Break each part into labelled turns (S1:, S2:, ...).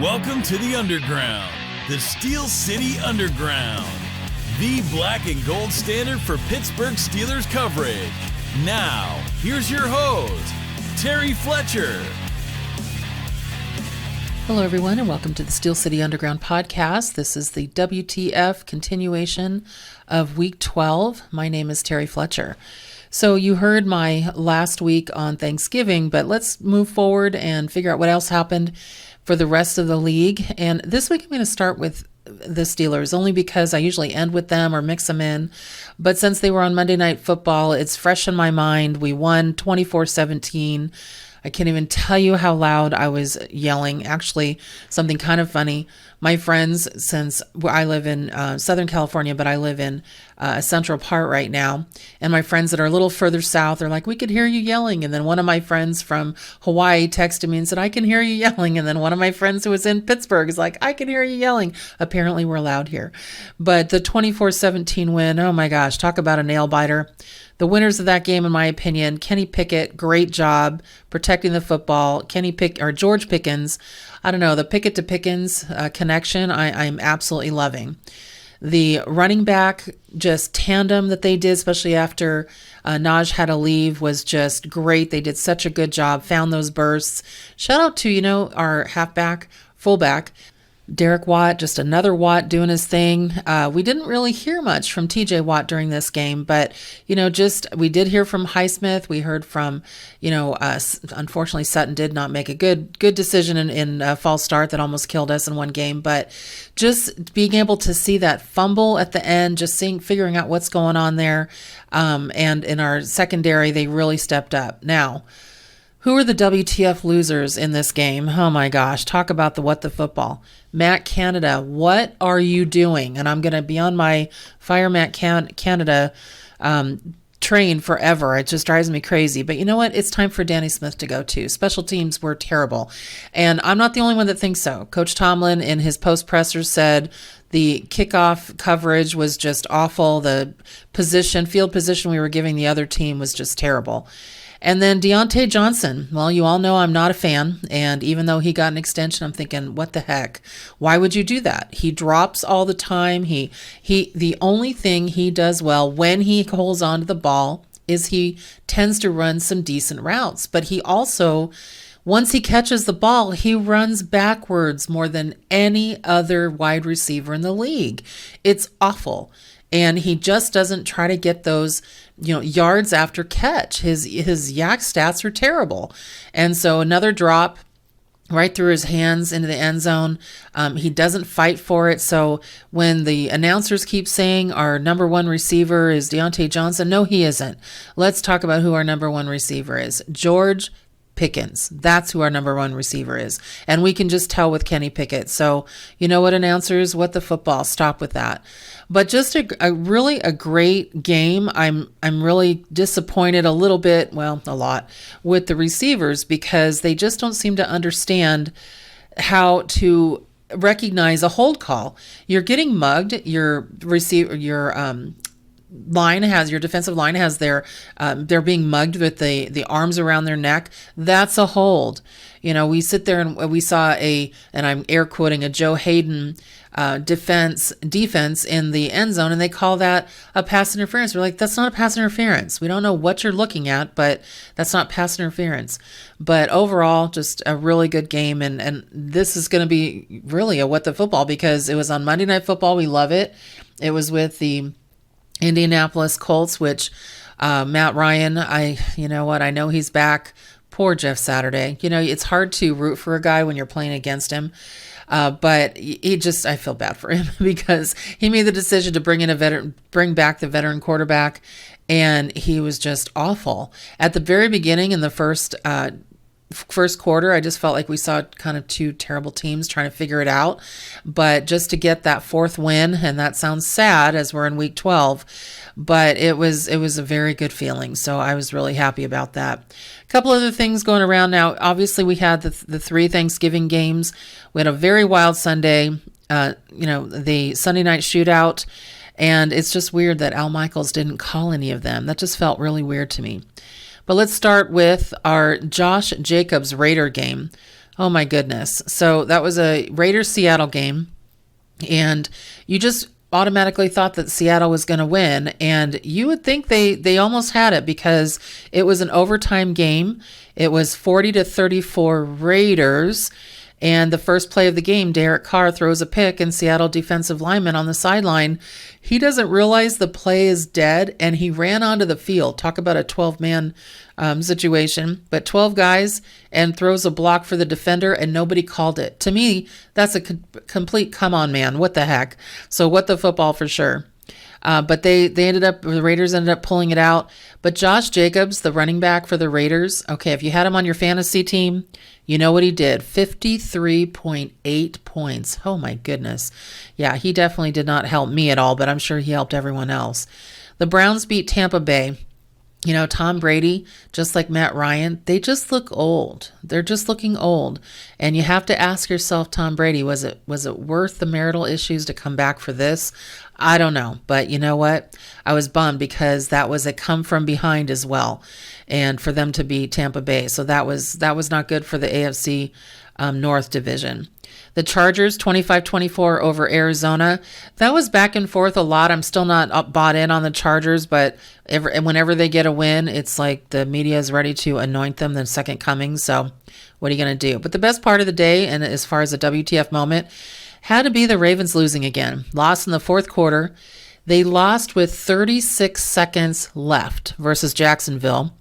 S1: Welcome to the Underground, the Steel City Underground, the black and gold standard for Pittsburgh Steelers coverage. Now, here's your host, Terry Fletcher.
S2: Hello, everyone, and welcome to the Steel City Underground podcast. This is the WTF continuation of Week 12. My name is Terry Fletcher. So you heard my last week on Thanksgiving, but let's move forward and figure out what else happened for the rest of the league. And this week I'm going to start with the Steelers, only because I usually end with them or mix them in. But since they were on Monday Night Football, it's fresh in my mind. We won 24-17. I can't even tell you how loud I was yelling. Actually, something kind of funny. My friends, since I live in Southern California, but I live in a central part right now, and my friends that are a little further south are like, we could hear you yelling. And then one of my friends from Hawaii texted me and said, I can hear you yelling. And then one of my friends who was in Pittsburgh is like, I can hear you yelling. Apparently we're loud here. But the 24-17 win, oh my gosh, talk about a nail biter. The winners of that game, in my opinion, Kenny Pickett, great job protecting the football. George Pickens, I don't know, the Pickett to Pickens connection, I'm absolutely loving. The running back just tandem that they did, especially after Naj had to leave, was just great. They did such a good job, found those bursts. Shout out to, our fullback, Derek Watt, just another Watt doing his thing. We didn't really hear much from TJ Watt during this game, but, we did hear from Highsmith. We heard from, unfortunately Sutton did not make a good decision in a false start that almost killed us in one game, but just being able to see that fumble at the end, just figuring out what's going on there. And in our secondary, they really stepped up. Now, who are the WTF losers in this game? Oh my gosh, talk about the what the football. Matt Canada, what are you doing? And I'm going to be on my Fire Matt Canada train forever. It just drives me crazy. But you know what? It's time for Danny Smith to go too. Special teams were terrible. And I'm not the only one that thinks so. Coach Tomlin in his post-presser said the kickoff coverage was just awful. The field position we were giving the other team was just terrible. And then Deontay Johnson, well, you all know I'm not a fan, and even though he got an extension, I'm thinking, what the heck? Why would you do that? He drops all the time. The only thing he does well when he holds on to the ball is he tends to run some decent routes. But he also, once he catches the ball, he runs backwards more than any other wide receiver in the league. It's awful. And he just doesn't try to get those, yards after catch. His yak stats are terrible. And so another drop right through his hands into the end zone. He doesn't fight for it. So when the announcers keep saying our number one receiver is Deontay Johnson, no, he isn't. Let's talk about who our number one receiver is. George Pickens. That's who our number one receiver is. And we can just tell with Kenny Pickett. So, you know what, announcers, what the football, stop with that. But just a really great game. I'm really disappointed a lot with the receivers because they just don't seem to understand how to recognize a hold call. You're getting mugged. Your defensive line has they're being mugged with the arms around their neck. That's a hold. We sit there and we saw and I'm air quoting, a Joe Hayden defense in the end zone, and they call that a pass interference. We're like, that's not a pass interference. We don't know what you're looking at, but that's not pass interference. But overall, just a really good game, and this is going to be really a what the football because it was on Monday Night Football. We love it. It was with the Indianapolis Colts, which Matt Ryan, I know he's back. Poor Jeff Saturday. It's hard to root for a guy when you're playing against him. But I feel bad for him because he made the decision to bring back the veteran quarterback, and he was just awful. At the very beginning in the first quarter, I just felt like we saw kind of two terrible teams trying to figure it out. But just to get that fourth win, and that sounds sad as we're in week 12, but it was a very good feeling. So I was really happy about that. A couple other things going around now. Obviously, we had the three Thanksgiving games. We had a very wild Sunday, the Sunday night shootout. And it's just weird that Al Michaels didn't call any of them. That just felt really weird to me. But let's start with our Josh Jacobs Raider game. Oh my goodness. So that was a Raiders-Seattle game, and you just automatically thought that Seattle was going to win, and you would think they almost had it because it was an overtime game. It was 40-34 Raiders, and the first play of the game, Derek Carr throws a pick, and Seattle defensive lineman on the sideline, he doesn't realize the play is dead, and he ran onto the field. Talk about a 12-man situation, but 12 guys, and throws a block for the defender, and nobody called it. To me, that's a complete come on, man. What the heck? So what the football for sure. But the Raiders ended up pulling it out. But Josh Jacobs, the running back for the Raiders, okay, if you had him on your fantasy team, you know what he did. 53.8 points. Oh my goodness. Yeah, he definitely did not help me at all, but I'm sure he helped everyone else. The Browns beat Tampa Bay. You know, Tom Brady, just like Matt Ryan, they just look old. They're just looking old. And you have to ask yourself, Tom Brady, was it worth the marital issues to come back for this? I don't know. But you know what? I was bummed because that was a come from behind as well. And for them to beat Tampa Bay. So that was not good for the AFC North division. The Chargers, 25-24 over Arizona. That was back and forth a lot. I'm still not bought in on the Chargers, but whenever they get a win, it's like the media is ready to anoint them the second coming. So what are you going to do? But the best part of the day, and as far as a WTF moment, had to be the Ravens losing again. Lost in the fourth quarter. They lost with 36 seconds left versus Jacksonville,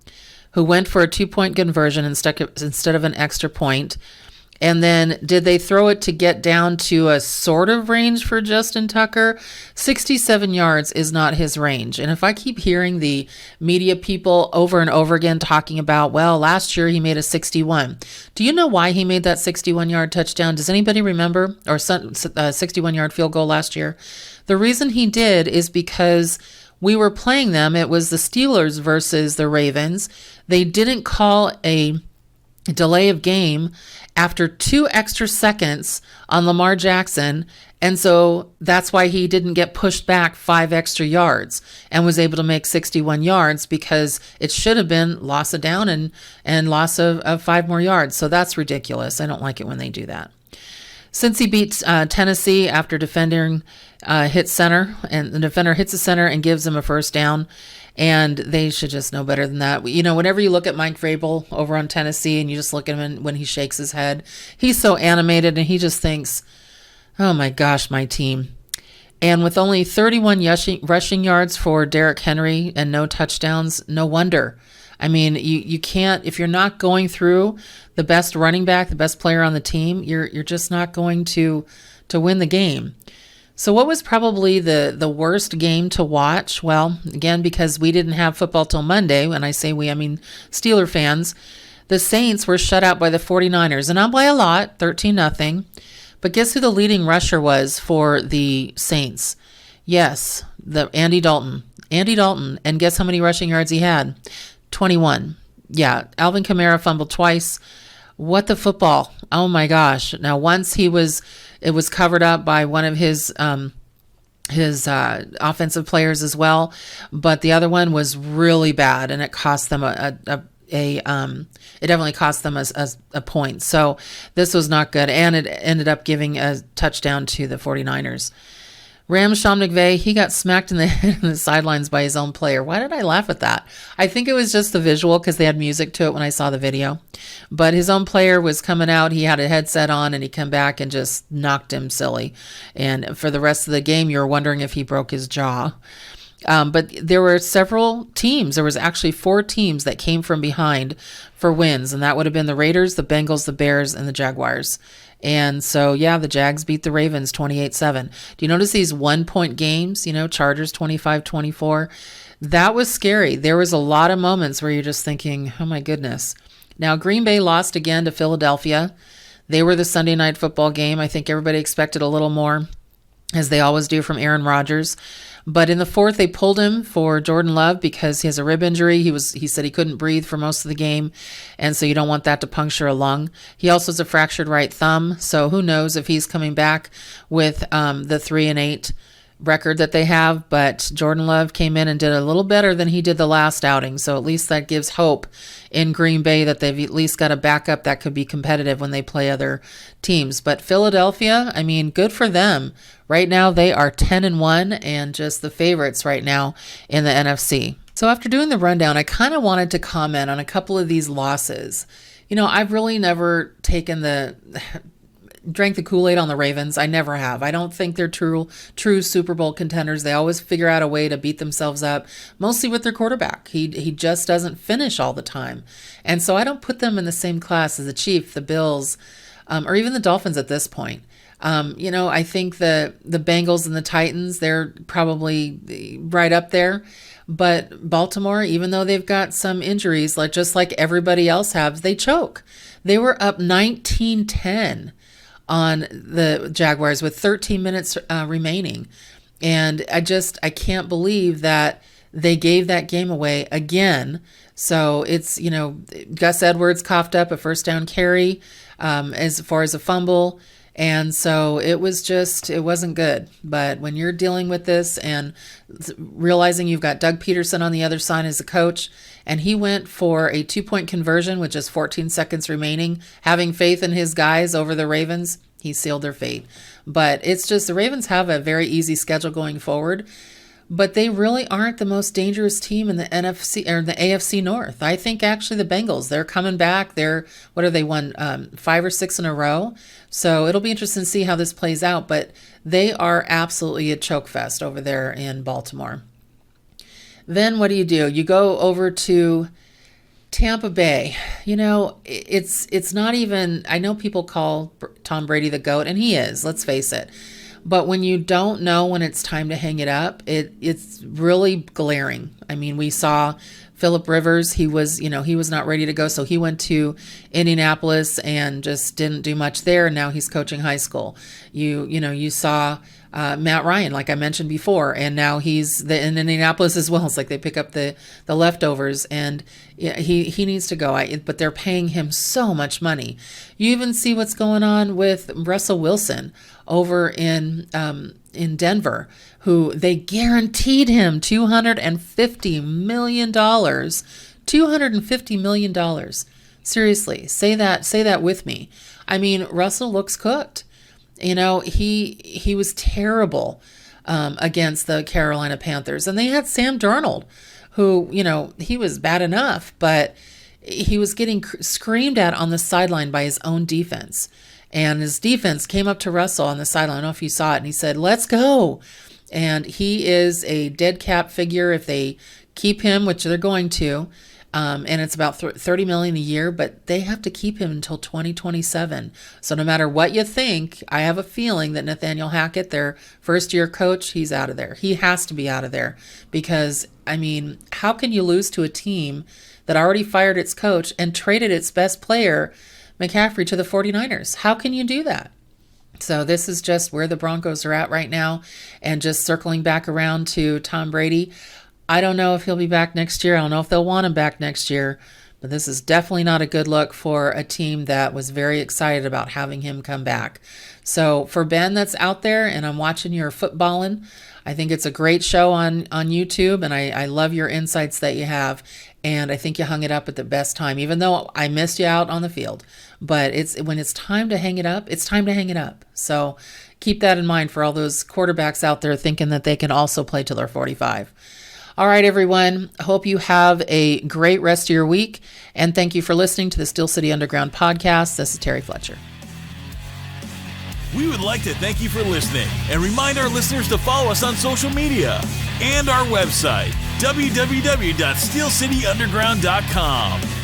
S2: who went for a 2-point conversion instead of an extra point. And then did they throw it to get down to a sort of range for Justin Tucker? 67 yards is not his range. And if I keep hearing the media people over and over again talking about, well, last year he made a 61. Do you know why he made that 61-yard touchdown? Does anybody remember? Or 61-yard field goal last year? The reason he did is because we were playing them. It was the Steelers versus the Ravens. They didn't call a delay of game after 2 extra seconds on Lamar Jackson. And so that's why he didn't get pushed back 5 extra yards and was able to make 61 yards because it should have been loss of down and loss of 5 more yards. So that's ridiculous. I don't like it when they do that. Since he beats Tennessee after defending hit center, and the defender hits the center and gives him a first down, and they should just know better than that. You know, whenever you look at Mike Vrabel over on Tennessee and you just look at him when he shakes his head, he's so animated and he just thinks, oh my gosh, my team. And with only 31 rushing yards for Derrick Henry and no touchdowns, no wonder. I mean, you can't, if you're not going through the best running back, the best player on the team, you're just not going to win the game. So what was probably the worst game to watch? Well, again, because we didn't have football till Monday. When I say we, I mean Steeler fans. The Saints were shut out by the 49ers, and not by a lot, 13-0. But guess who the leading rusher was for the Saints? Yes, Andy Dalton. Andy Dalton, and guess how many rushing yards he had? 21. Yeah, Alvin Kamara fumbled twice. What the football? Oh my gosh. Now once it was covered up by one of his offensive players as well, but the other one was really bad, and it cost them it definitely cost them a point. So this was not good, and it ended up giving a touchdown to the 49ers. Sean McVay, he got smacked in the sidelines by his own player. Why did I laugh at that? I think it was just the visual because they had music to it when I saw the video. But his own player was coming out. He had a headset on, and he came back and just knocked him silly. And for the rest of the game, you were wondering if he broke his jaw. But there were several teams. There was actually 4 teams that came from behind for wins, and that would have been the Raiders, the Bengals, the Bears, and the Jaguars. And so, yeah, the Jags beat the Ravens 28-7. Do you notice these 1-point games? You know, Chargers 25-24. That was scary. There was a lot of moments where you're just thinking, oh my goodness. Now, Green Bay lost again to Philadelphia. They were the Sunday night football game. I think everybody expected a little more, as they always do, from Aaron Rodgers. But in the fourth, they pulled him for Jordan Love because he has a rib injury. He said he couldn't breathe for most of the game, and so you don't want that to puncture a lung. He also has a fractured right thumb, so who knows if he's coming back with the 3-8 record that they have, but Jordan Love came in and did a little better than he did the last outing. So at least that gives hope in Green Bay that they've at least got a backup that could be competitive when they play other teams. But Philadelphia, I mean, good for them. Right now they are 10-1 and just the favorites right now in the NFC. So after doing the rundown, I kind of wanted to comment on a couple of these losses. You know, I've really never drank the Kool-Aid on the Ravens. I never have. I don't think they're true Super Bowl contenders. They always figure out a way to beat themselves up, mostly with their quarterback. He just doesn't finish all the time. And so I don't put them in the same class as the Chiefs, the Bills, or even the Dolphins at this point. You know, I think the Bengals and the Titans, they're probably right up there. But Baltimore, even though they've got some injuries, just like everybody else has, they choke. They were up 19-10 on the Jaguars with 13 minutes remaining. And I can't believe that they gave that game away again. So it's, you know, Gus Edwards coughed up a first down carry as far as a fumble. And so it wasn't good. But when you're dealing with this and realizing you've got Doug Peterson on the other side as a coach, and he went for a 2-point conversion with just 14 seconds remaining, having faith in his guys over the Ravens, he sealed their fate. But it's just the Ravens have a very easy schedule going forward, but they really aren't the most dangerous team in the NFC or the AFC North. I think actually the Bengals, they're coming back. They won 5 or 6 in a row. So it'll be interesting to see how this plays out, but they are absolutely a choke fest over there in Baltimore. Then what do? You go over to Tampa Bay. You know, it's not even, I know people call Tom Brady the GOAT, and he is, let's face it. But when you don't know when it's time to hang it up, it's really glaring. I mean, we saw Phillip Rivers, he was not ready to go, so he went to Indianapolis and just didn't do much there, and now he's coaching high school. You saw Matt Ryan, like I mentioned before, and now he's in Indianapolis as well. It's like they pick up the leftovers, and he needs to go. But they're paying him so much money. You even see what's going on with Russell Wilson over in Denver, who they guaranteed him $250 million. $250 million. Seriously, say that with me. I mean, Russell looks cooked. You know, he was terrible against the Carolina Panthers. And they had Sam Darnold, who, you know, he was bad enough, but he was getting screamed at on the sideline by his own defense. And his defense came up to Russell on the sideline. I don't know if you saw it. And he said, "Let's go." And he is a dead cap figure if they keep him, which they're going to. And it's about $30 million a year, but they have to keep him until 2027. So no matter what you think, I have a feeling that Nathaniel Hackett, their first-year coach, he's out of there. He has to be out of there because, I mean, how can you lose to a team that already fired its coach and traded its best player, McCaffrey, to the 49ers? How can you do that? So this is just where the Broncos are at right now. And just circling back around to Tom Brady, I don't know if he'll be back next year. I don't know if they'll want him back next year. But this is definitely not a good look for a team that was very excited about having him come back. So for Ben that's out there, and I'm watching your footballing, I think it's a great show on YouTube, and I love your insights that you have. And I think you hung it up at the best time, even though I missed you out on the field. But when it's time to hang it up, it's time to hang it up. So keep that in mind for all those quarterbacks out there thinking that they can also play till they're 45. All right, everyone. Hope you have a great rest of your week. And thank you for listening to the Steel City Underground podcast. This is Terry Fletcher.
S1: We would like to thank you for listening and remind our listeners to follow us on social media and our website, www.steelcityunderground.com.